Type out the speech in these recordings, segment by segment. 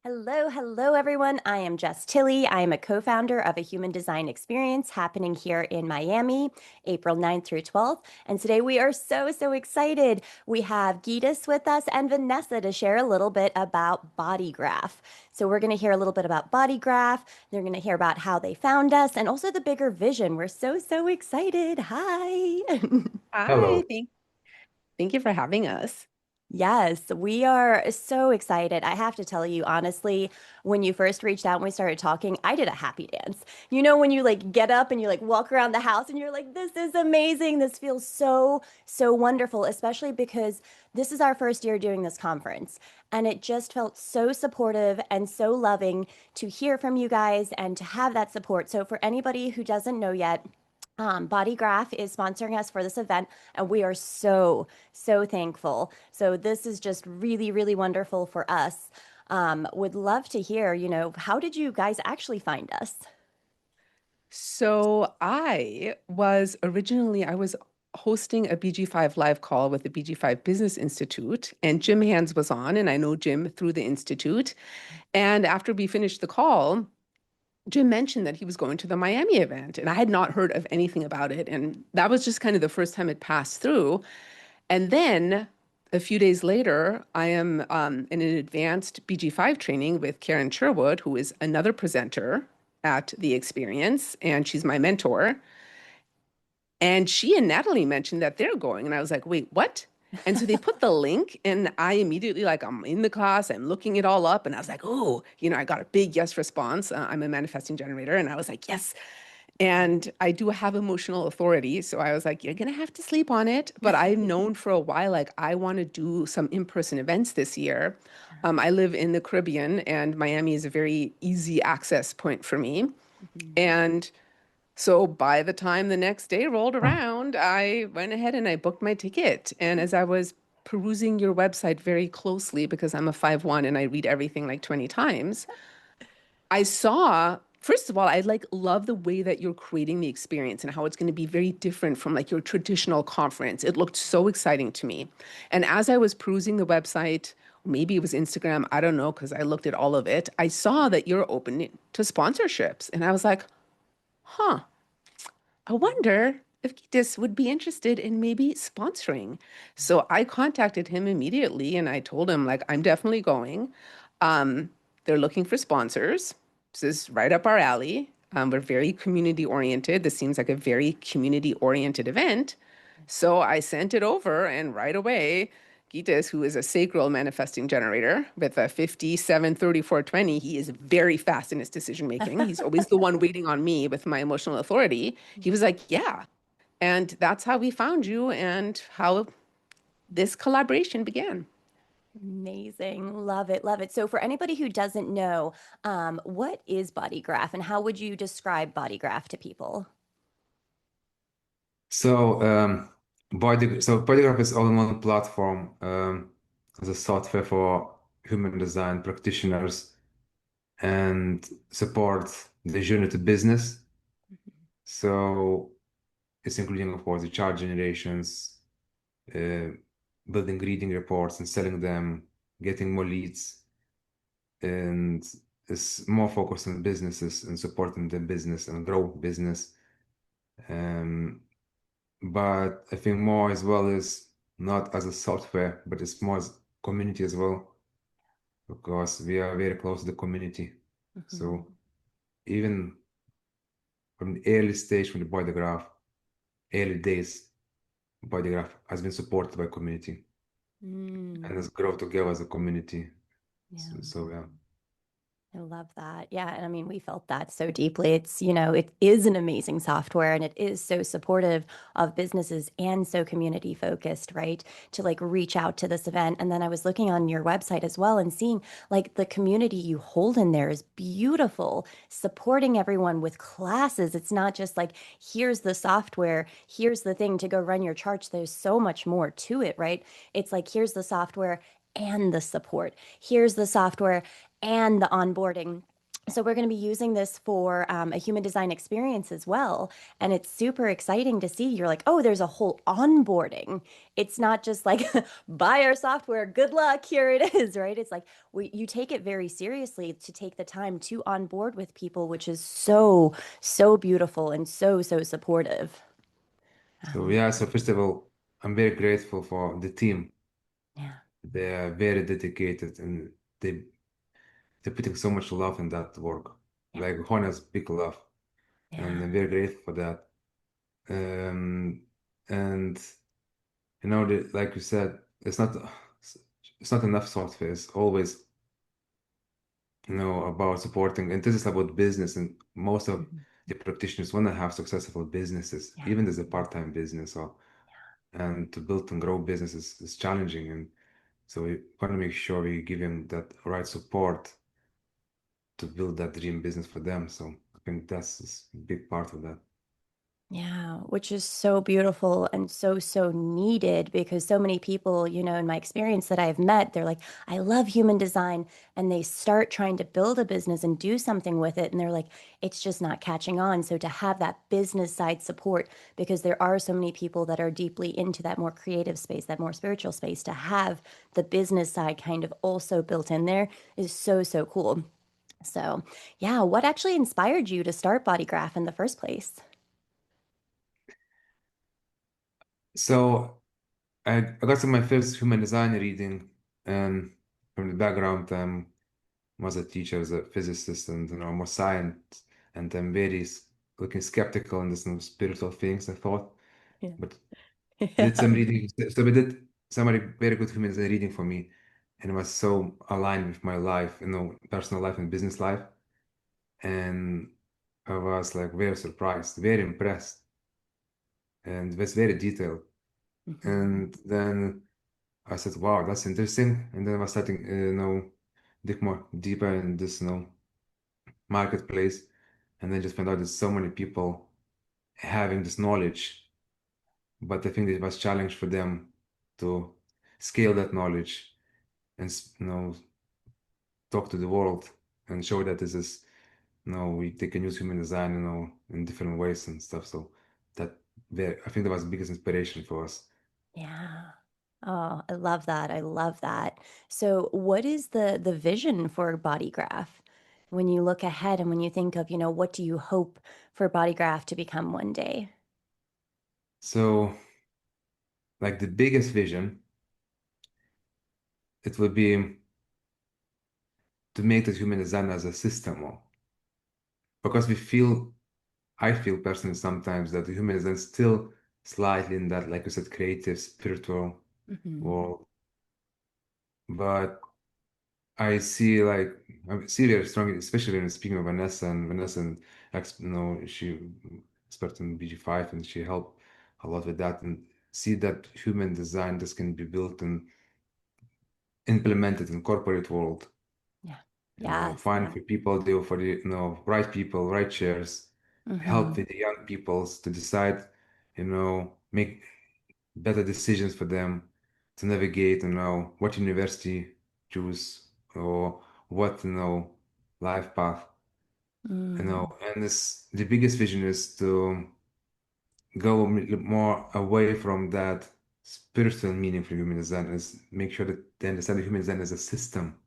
Hello, everyone. I am Jess Tilley. I am a co-founder of a human design experience happening here in Miami, April 9th through 12th. And today we are so excited. We have Geetus with us and Vanessa to share a little bit about BodyGraph. So we're going to hear a little bit about BodyGraph. They're going to hear about how they found us and also the bigger vision. We're so excited. Hi. Hi, Hello. thank you for having us. Yes, we are so excited. I have to tell you, honestly, when you first reached out and we started talking, I did a happy dance. You know, when you like get up and you like walk around the house and you're like, this is amazing. This feels so wonderful, especially because this is our first year doing this conference. And it just felt so supportive and so loving to hear from you guys and to have that support. So, for anybody who doesn't know yet, BodyGraph is sponsoring us for this event, and we are so thankful. So this is just really wonderful for us. Would love to hear, how did you guys actually find us? So I was hosting a BG5 live call with the BG5 Business Institute, and Jim Hands was on, and I know Jim through the institute. And after we finished the call, Jim mentioned that he was going to the Miami event, and I had not heard of anything about it. And that was just kind of the first time it passed through. And then a few days later, I am in an advanced BG5 training with Karen Sherwood, who is another presenter at the experience, and she's my mentor. And she and Natalie mentioned that they're going, and I was like, wait, what? And so they put the link, and I immediately, like, I'm in the class, I'm looking it all up, and I was like, oh, I got a big yes response. I'm a manifesting generator, and I was like, yes. And I do have emotional authority. So I was like, you're going to have to sleep on it. But I've known for a while, like, I want to do some in-person events this year. I live in the Caribbean, and Miami is a very easy access point for me. Mhm. And so by the time the next day rolled around, I went ahead and I booked my ticket. And as I was perusing your website very closely, because I'm a 5/1 and I read everything like 20 times, I saw, first of all, I like love the way that you're creating the experience and how it's going to be very different from like your traditional conference. It looked so exciting to me. And as I was perusing the website, maybe it was Instagram, I don't know, because I looked at all of it, I saw that you're open to sponsorships. And I was like, huh, I wonder if Gitas would be interested in maybe sponsoring. So I contacted him immediately and I told him, like, I'm definitely going. They're looking for sponsors. This is right up our alley. We're very community oriented. This seems like a very community oriented event. So I sent it over, and right away, Gitas, who is a sacral manifesting generator with a 57 34 20, he is very fast in his decision making. He's always the one waiting on me with my emotional authority. He was like, yeah. And that's how we found you and how this collaboration began. Amazing. Love it. Love it. So for anybody who doesn't know, what is BodyGraph and how would you describe BodyGraph to people? So, BodyGraph is all-in-one platform as a software for human design practitioners and support the journey to business. So, it's including, of course, the chart generations, uh, building reading reports and selling them, getting more leads, and it's more focused on businesses and supporting the business and grow business. Um, but I think more as well is not as a software, but it's more as community as well, because we are very close to the community. Mhm. So even from the early stage, from the body graph, early days, body graph has been supported by community Mm, and has grown together as a community. yeah. So yeah. I love that. Yeah. And I mean, we felt that so deeply. It is an amazing software and it is so supportive of businesses and so community focused, right? To like reach out to this event. And then I was looking on your website as well and seeing like the community you hold in there is beautiful, supporting everyone with classes. It's not just like, here's the software, here's the thing to go run your charts. There's so much more to it, right? It's like, here's the software and the support. Here's the software and the onboarding. So we're going to be using this for a human design experience as well. And it's super exciting to see. You're like, oh, there's a whole onboarding. It's not just like buy our software, good luck, here it is, right? It's like you take it very seriously to take the time to onboard with people, which is so, so beautiful and so, so supportive. So Um, yeah, so first of all, I'm very grateful for the team. yeah, They are very dedicated and they they're putting so much love in that work. yeah, Like honest, big love. And yeah. I'm very grateful for that. Um, and like you said, it's not enough software. It's always, about supporting, and this is about business. And most of Mhm. the practitioners want to have successful businesses, Yeah, even as a part-time business. Or and to build and grow businesses is challenging. And so we want to make sure we give them that right support to build that dream business for them. So I think that's a big part of that. yeah, which is so beautiful and so, so needed because so many people, in my experience that I've met, they're like, I love human design. And they start trying to build a business and do something with it. And they're like, it's just not catching on. So to have that business side support, because there are so many people that are deeply into that more creative space, that more spiritual space, to have the business side kind of also built in there is so, so cool. So, yeah, what actually inspired you to start BodyGraph in the first place? So I got to my first human design reading, and from the background, was a teacher, as a physicist, and more science, and I'm very looking skeptical in this spiritual things. I thought, Yeah. but did Yeah. some reading. So we did somebody very good human design reading for me, and it was so aligned with my life, personal life and business life, and I was like very surprised, very impressed, and it was very detailed. Mhm. And then I said, wow, that's interesting. And then I was starting, dig more deeper in this, marketplace. And then just found out there's so many people having this knowledge, but I think it was challenge for them to scale that knowledge and, talk to the world and show that this is, they can use human design, in different ways and stuff. So that, I think that was the biggest inspiration for us. Yeah. Oh, I love that. I love that. So, what is the vision for BodyGraph when you look ahead and when you think of, what do you hope for BodyGraph to become one day? So, like the biggest vision, it would be to make the human design as a system more. Because I feel personally sometimes that the human design is still slightly in that, like you said, creative, spiritual Hmm. world. But I see very strongly, especially when speaking of Vanessa, and she expert in BG5, and she helped a lot with that, and see that human design this can be built and implemented in corporate world. Yeah. Yes. Find Yeah. for people, do for the right people, right chairs, help Hmm. with the young peoples to decide, make better decisions for them to navigate, what university choose, or what, life path, Mm. and this the biggest vision is to go more away from that spiritual meaning for human design, is make sure that they understand the human design as a system.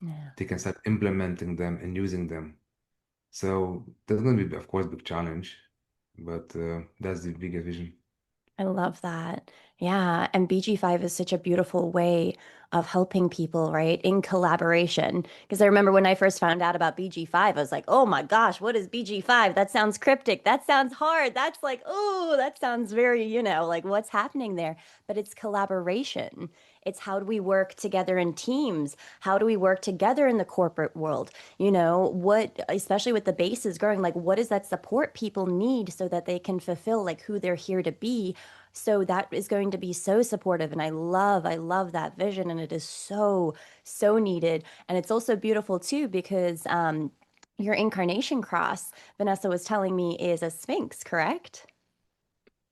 Yeah. They can start implementing them and using them. So that's going to be, of course, big challenge, but that's the biggest vision. I love that. Yeah. And BG5 is such a beautiful way of helping people, right? In collaboration. Because I remember when I first found out about BG5, I was like, oh my gosh, what is BG5? That sounds cryptic. That sounds hard. That's like, oh, that sounds very, like what's happening there? But it's collaboration. It's how do we work together in teams? How do we work together in the corporate world? Especially with the bases growing, like what does that support people need so that they can fulfill like who they're here to be? So that is going to be so supportive. And I love that vision. And it is so, so needed. And it's also beautiful too, because your incarnation cross, Vanessa was telling me, is a Sphinx, correct?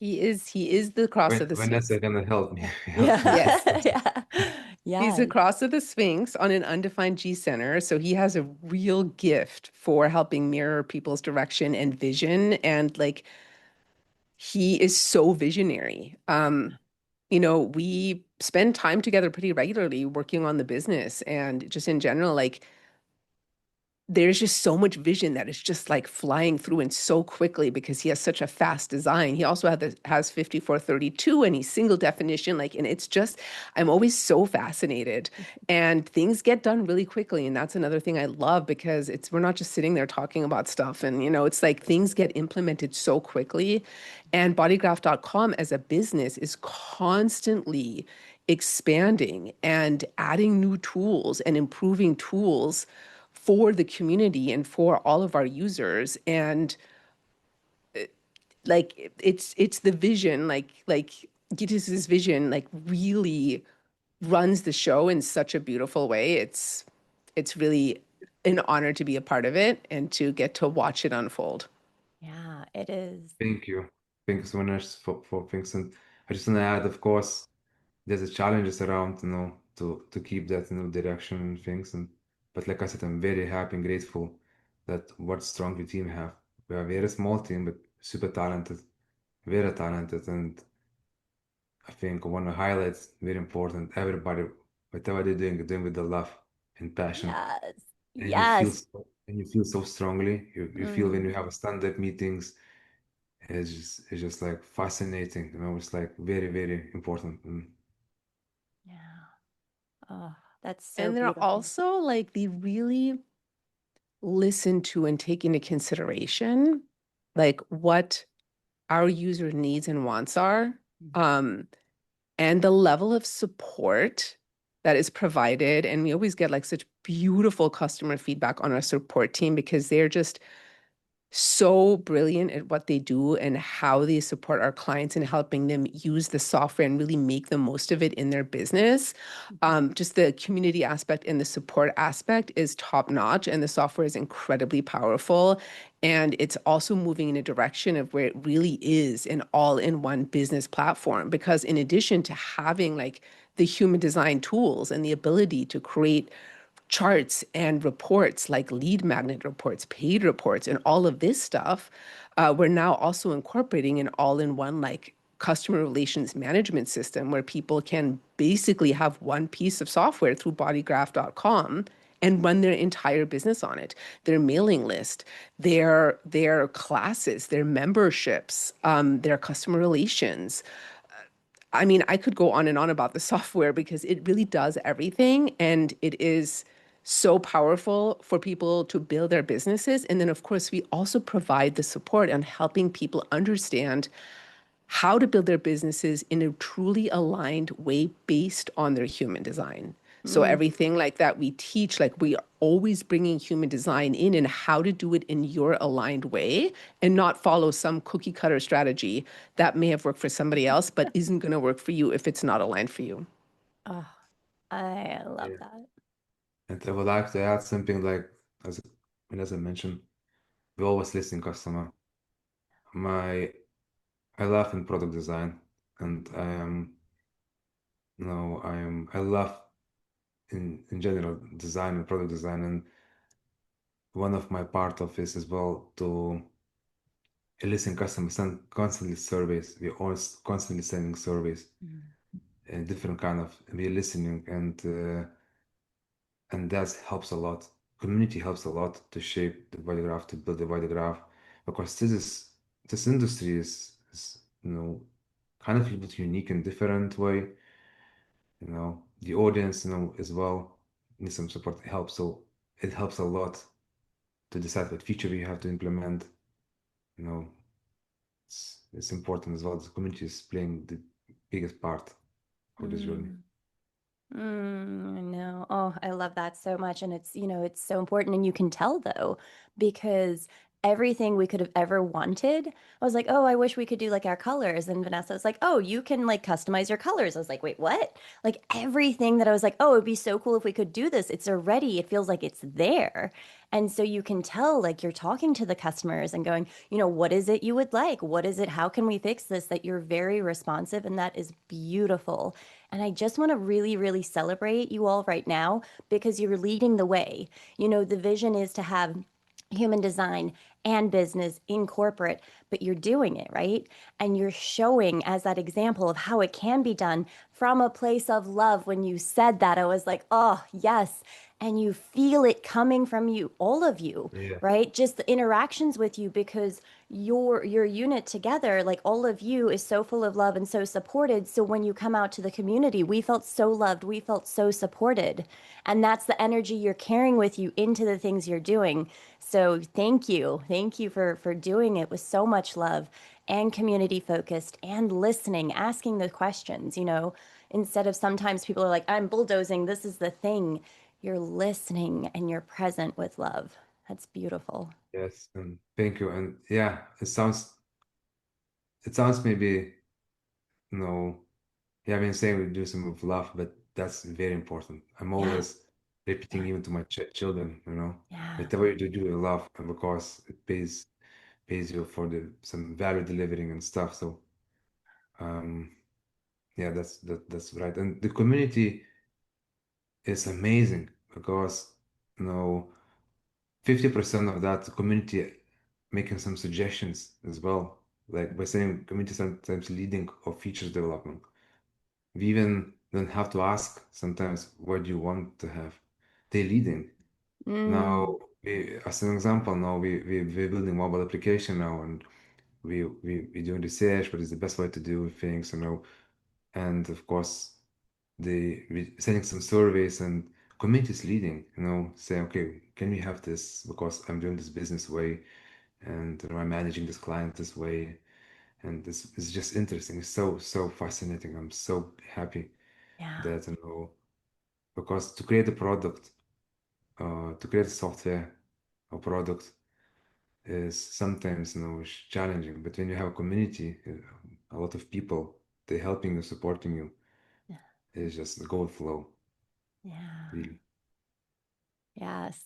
He is the cross of the Vanessa Sphinx. gonna help me, help Yeah. me. Yes. Yeah. He's the Yes. cross of the Sphinx on an undefined G center. So he has a real gift for helping mirror people's direction and vision. And like he is so visionary. We spend time together pretty regularly working on the business and just in general, like there's just so much vision that is just like flying through and so quickly because he has such a fast design. He also has 5432 and he's single definition. Like, and it's just, I'm always so fascinated and things get done really quickly. And that's another thing I love because we're not just sitting there talking about stuff and, it's like things get implemented so quickly. And bodygraph.com as a business is constantly expanding and adding new tools and improving tools for the community and for all of our users. And like it's the vision, like Gitis's vision like really runs the show in such a beautiful way. It's really an honor to be a part of it and to get to watch it unfold. Yeah, it is. Thank you. Thank you so much for things. And I just want to add, of course, there's a challenges around, to keep that, direction and things. But like I said, I'm very happy and grateful that what strong we team have. We are a very small team, but super talented, very talented. And I think I want to highlight very important. Everybody, whatever they're doing with the love and passion, Yes. and you feel Yes. so strongly. You feel when you Mm, have a stand-up meetings. It's just like fascinating. It's like very, very important. yeah. Oh, that's so And they're beautiful. also like they really listen to and take into consideration like what our user needs and wants are. Um, and the level of support that is provided. And we always get like such beautiful customer feedback on our support team because they're just so brilliant at what they do and how they support our clients and helping them use the software and really make the most of it in their business. Just the community aspect and the support aspect is top notch, and the software is incredibly powerful. And it's also moving in a direction of where it really is an all-in-one business platform. Because in addition to having like the human design tools and the ability to create charts and reports like lead magnet reports, paid reports, and all of this stuff, we're now also incorporating an all-in-one like customer relations management system where people can basically have one piece of software through bodygraph.com and run their entire business on it, their mailing list, their classes, their memberships, their customer relations. I mean, I could go on and on about the software because it really does everything and it is so powerful for people to build their businesses. And then, of course, we also provide the support on helping people understand how to build their businesses in a truly aligned way based on their human design. So Mm, everything like that we teach, like we are always bringing human design in and how to do it in your aligned way and not follow some cookie cutter strategy that may have worked for somebody else, but isn't going to work for you if it's not aligned for you. oh, I love Yeah. that. And I would like to add something like, as as I mentioned, we always listen customer. My I love in product design, and I love in general design and product design, and one of my part of this as well to listen customers send constantly surveys. We always constantly sending surveys Mm, and different kind of we're listening and that helps a lot. Community helps a lot to shape the body graph, to build the body graph, because this industry is kind of a little bit unique and different way. The audience, as well needs some support. It helps a lot to decide what feature you have to implement. You know, it's important as well. The community is playing the biggest part of this journey. mm, no. Oh, I love that so much. And it's so important. And you can tell though, because everything we could have ever wanted. I was like, oh, I wish we could do like our colors. And Vanessa was like, oh, you can like customize your colors. I was like, wait, what? Like everything that I was like, oh, it'd be so cool if we could do this. It's already, it feels like it's there. And so you can tell, like, you're talking to the customers and going, what is it you would like? What is it? How can we fix this? That you're very responsive, and that is beautiful. And I just want to really, really celebrate you all right now because you're leading the way. The vision is to have human design and business in corporate, but you're doing it, right? And you're showing as that example of how it can be done from a place of love. When you said that, I was like, oh, yes. And you feel it coming from you, all of you, Yeah. right? Just the interactions with you, because your unit together, like all of you, is so full of love and so supported. So when you come out to the community, we felt so loved, we felt so supported. And that's the energy you're carrying with you into the things you're doing. So thank you. Thank you for doing it with so much love and community focused and listening, asking the questions, instead of sometimes people are like, I'm bulldozing, this is the thing. You're listening and you're present with love. That's beautiful. Yes, and thank you. And yeah, it sounds maybe, you know, yeah, I've been saying we do some with love, but that's very important. I'm Yeah. always repeating Yeah. even to my ch children, Yeah. whatever you do with love, and because it pays you for the some value delivering and stuff. So um yeah, that's right. And the community is amazing because you know 50% of that community making some suggestions as well. Like by saying community sometimes leading or features development. We even don't have to ask sometimes what do you want to have. They leading. Mm. Now, as an example, now we're building mobile application now and we doing research, what is the best way to do things, and of course we sending some surveys and communities leading, saying, okay, can we have this because I'm doing this business way and I'm managing this client this way. And this is just interesting. It's so fascinating. I'm so happy Yeah. that because to create a product, to create a software or product is sometimes it's challenging. But when you have a community, a lot of people, they helping you, supporting you, Yeah. it's just the gold flow, Yeah. really. Yes.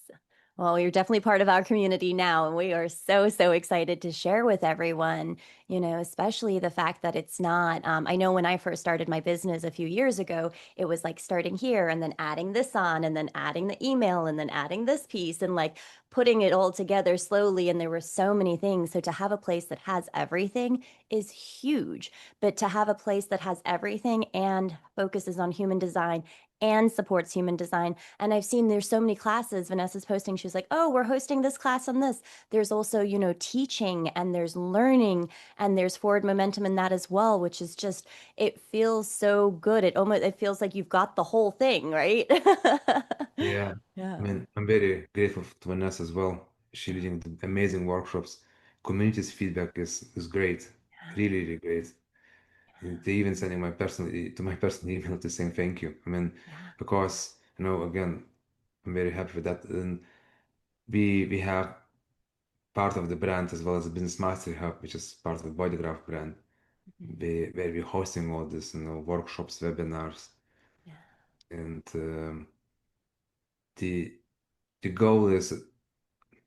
Well, you're definitely part of our community now, and we are so, so excited to share with everyone, especially the fact that it's not. I know when I first started my business a few years ago, it was like starting here and then adding this on and then adding the email and then adding this piece and like putting it all together slowly. And there were so many things. So to have a place that has everything is huge, but to have a place that has everything and focuses on human design and supports human design. And I've seen there's so many classes. Vanessa's posting, she was like, oh, we're hosting this class on this. There's also, teaching and there's learning and there's forward momentum in that as well, which is just, it feels so good. It feels like you've got the whole thing, right? Yeah. I Yeah. mean, I'm very grateful to Vanessa as well. She Yeah. leading the amazing workshops. Community's feedback is great, really, really great. They even sending my personal email to saying thank you. I mean, Yeah. because again, I'm very happy with that. And we have part of the brand as well as the Business Mastery Hub, which is part of the BodyGraph brand, Mhm. where we're hosting all this, workshops, webinars, Yeah. and the the goal is,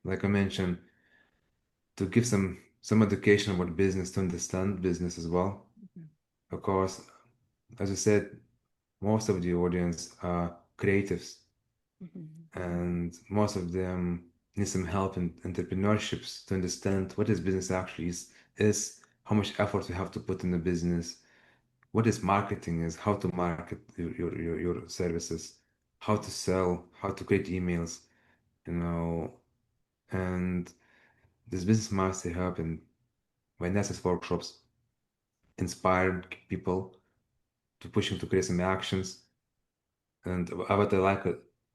like I mentioned, to give some education about business, to understand business as well. Mhm. Because, as I said, most of the audience are creatives, Mhm. and most of them need some help in entrepreneurships to understand what is business actually is how much effort you have to put in the business, what is marketing is, how to market your services, how to sell, how to create emails, you know, and this business mastery hub and Vanessa's workshops inspired people to push them to create some actions. And what I like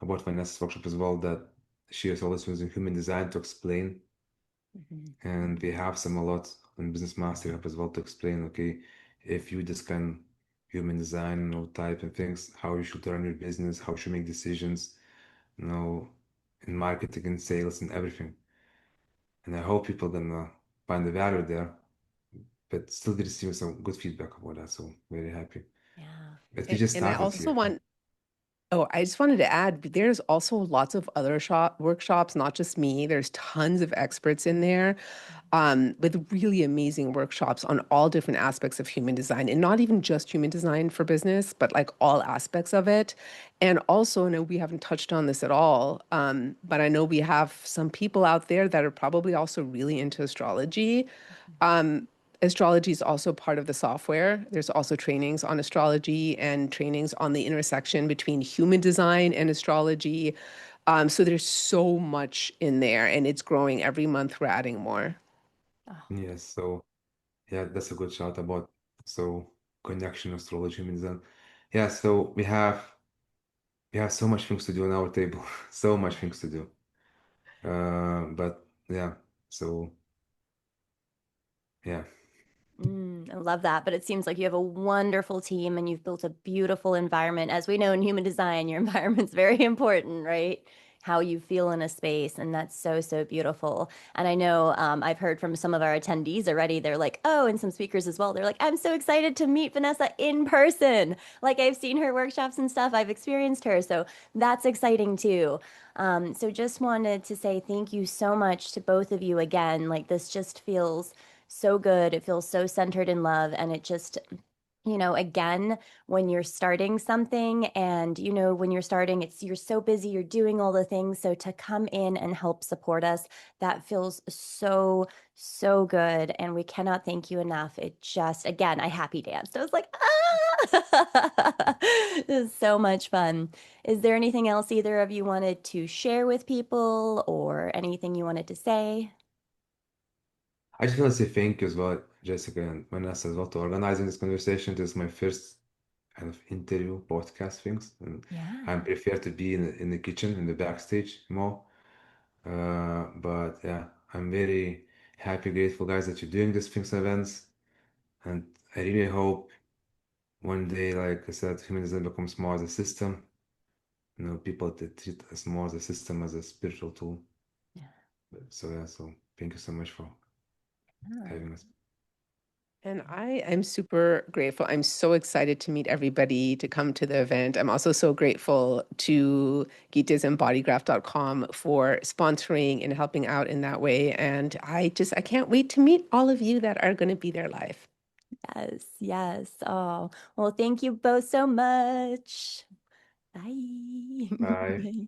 about Vanessa's workshop as well, that she is always using human design to explain. Mhm. And we have some a lot on Business Mastery Hub as well to explain, okay, if you just can human design, type and things, how you should run your business, how you should make decisions, you know, in marketing and sales and everything. and I hope people gonna find the value there. But still receiving some good feedback about that, so very happy. Yeah. But we just And I started also here. want Oh, I just wanted to add, there's also lots of other workshops, not just me. There's tons of experts in there with really amazing workshops on all different aspects of human design, and not even just human design for business, but like all aspects of it. And also, no, we haven't touched on this at all, but I know we have some people out there that are probably also really into astrology. Um, Astrology is also part of the software. There's also trainings on astrology and trainings on the intersection between human design and astrology. So there's so much in there, and it's growing every month. We're adding more. Oh, Yes, so yeah, that's a good shout about so connection astrology means then. Yeah, so we have so much things to do on our table, so much things to do. But yeah, so yeah. I love that. But it seems like you have a wonderful team and you've built a beautiful environment. As we know in human design, your environment's very important, right? How you feel in a space. And that's so, so beautiful. And I know I've heard from some of our attendees already. They're like, oh, and some speakers as well. They're like, I'm so excited to meet Vanessa in person. Like I've seen her workshops and stuff, I've experienced her. So that's exciting too. So just wanted to say thank you so much to both of you again. Like this just feels so good. It feels so centered in love. And it just, again, when you're starting something and, when you're starting, you're so busy, you're doing all the things. So to come in and help support us, that feels so, so good. And we cannot thank you enough. It just, again, I happy danced. I was like, ah, this is so much fun. Is there anything else either of you wanted to share with people or anything you wanted to say? I just want to say thank you as well, Jessica and Vanessa, as well, to organizing this conversation. This is my first kind of interview podcast things, and I Yeah. prefer to be in the kitchen, in the backstage more. But yeah, I'm very happy, grateful, guys, that you're doing these things events, and I really hope one day, like I said, humanism becomes more as a system. People that treat us more as a system, as a spiritual tool. So yeah, so thank you so much for Yeah. having us. And I am super grateful. I'm so excited to meet everybody to come to the event. I'm also so grateful to Geetas and bodygraph.com for sponsoring and helping out in that way. And I can't wait to meet all of you that are going to be there live. Yes, yes. Oh, well, thank you both so much. Bye. Bye. Bye.